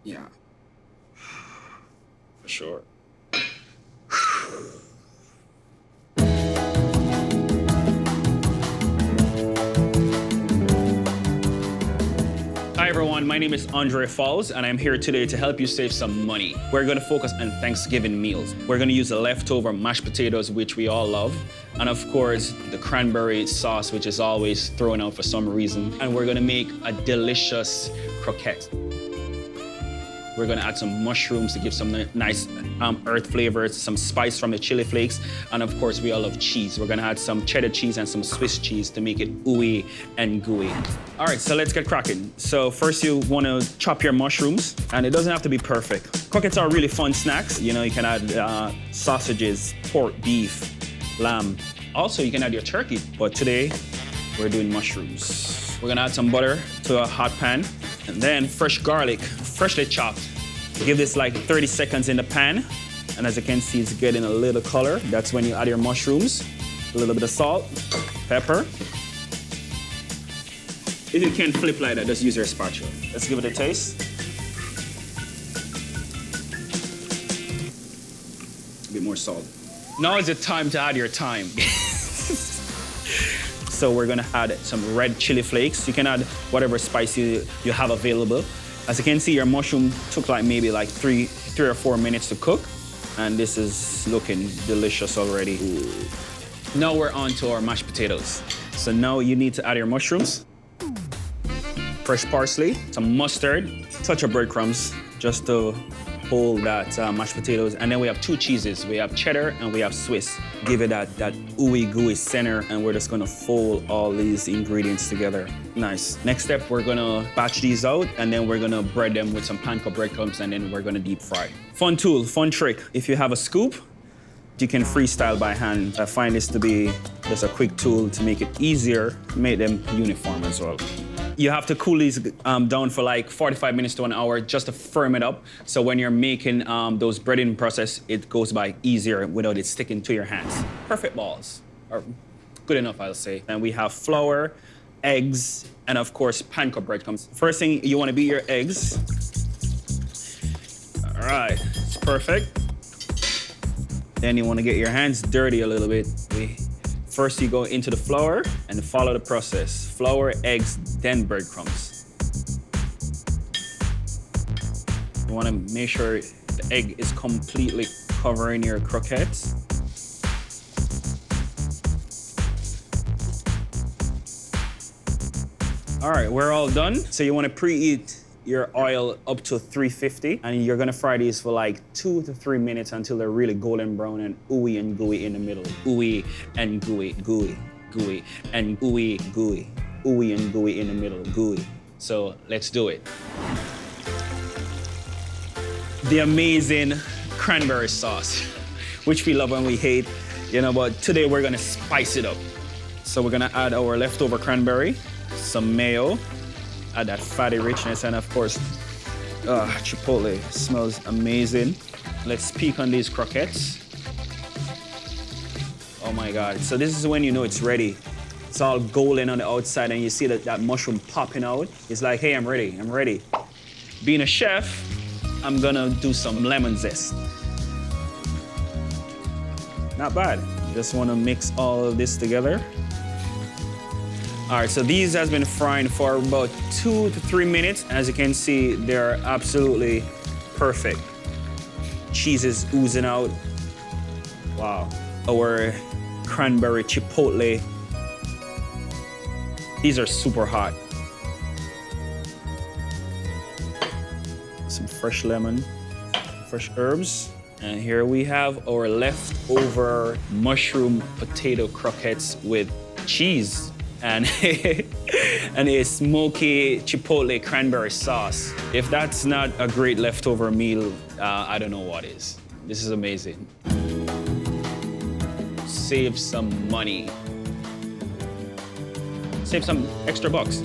Yeah, for sure. Hi everyone, my name is Andre Falls and I'm here today to help you save some money. We're gonna focus on Thanksgiving meals. We're gonna use the leftover mashed potatoes, which we all love, and of course, the cranberry sauce, which is always thrown out for some reason. And we're gonna make a delicious croquette. We're gonna add some mushrooms to give some nice earth flavors, some spice from the chili flakes, and of course, we all love cheese. We're gonna add some cheddar cheese and some Swiss cheese to make it ooey and gooey. All right, so let's get cracking. So first you wanna chop your mushrooms, and it doesn't have to be perfect. Croquettes are really fun snacks. You know, you can add sausages, pork, beef, lamb. Also, you can add your turkey, but today, we're doing mushrooms. We're gonna add some butter to a hot pan, and then fresh garlic, freshly chopped. Give this like 30 seconds in the pan, and as you can see, it's getting a little color. That's when you add your mushrooms, a little bit of salt, pepper. If you can't flip like that, just use your spatula. Let's give it a taste. A bit more salt. Now is the time to add your thyme. So we're gonna add some red chili flakes. You can add whatever spice you have available. As you can see, your mushroom took like maybe like three or 4 minutes to cook. And this is looking delicious already. Ooh. Now we're on to our mashed potatoes. So now you need to add your mushrooms, fresh parsley, some mustard, touch of breadcrumbs just to hold that mashed potatoes. And then we have 2 cheeses. We have cheddar and we have Swiss. Give it that ooey gooey center, and we're just gonna fold all these ingredients together. Nice. Next step, we're gonna batch these out, and then we're gonna bread them with some panko breadcrumbs, and then we're gonna deep fry. Fun tool, fun trick. If you have a scoop, you can freestyle by hand. I find this to be just a quick tool to make it easier, make them uniform as well. You have to cool these down for like 45 minutes to an hour just to firm it up. So when you're making those breading process, it goes by easier without it sticking to your hands. Perfect balls, or good enough, I'll say. And we have flour, eggs, and of course, panko breadcrumbs. First thing, you wanna beat your eggs. All right, it's perfect. Then you wanna get your hands dirty a little bit. First, you go into the flour and follow the process. Flour, eggs, then breadcrumbs. You want to make sure the egg is completely covering your croquettes. All right, we're all done. So you want to preheat your oil up to 350, and you're gonna fry these for like 2 to 3 minutes until they're really golden brown and ooey and gooey in the middle. Ooey and gooey, gooey, gooey, and ooey, gooey, ooey and gooey in the middle, gooey. So let's do it. The amazing cranberry sauce, which we love and we hate, you know, but today we're gonna spice it up. So we're gonna add our leftover cranberry, some mayo, add that fatty richness, and of course, chipotle smells amazing. Let's peek on these croquettes. Oh my God. So this is when you know it's ready. It's all golden on the outside and you see that mushroom popping out. It's like, hey, I'm ready, I'm ready. Being a chef, I'm gonna do some lemon zest. Not bad. Just wanna mix all of this together. All right, so these has been frying for about 2 to 3 minutes. As you can see, they're absolutely perfect. Cheese is oozing out. Wow. Our cranberry chipotle. These are super hot. Some fresh lemon, fresh herbs. And here we have our leftover mushroom potato croquettes with cheese and and a smoky chipotle cranberry sauce. If that's not a great leftover meal, I don't know what is. This is amazing. Save some money. Save some extra bucks.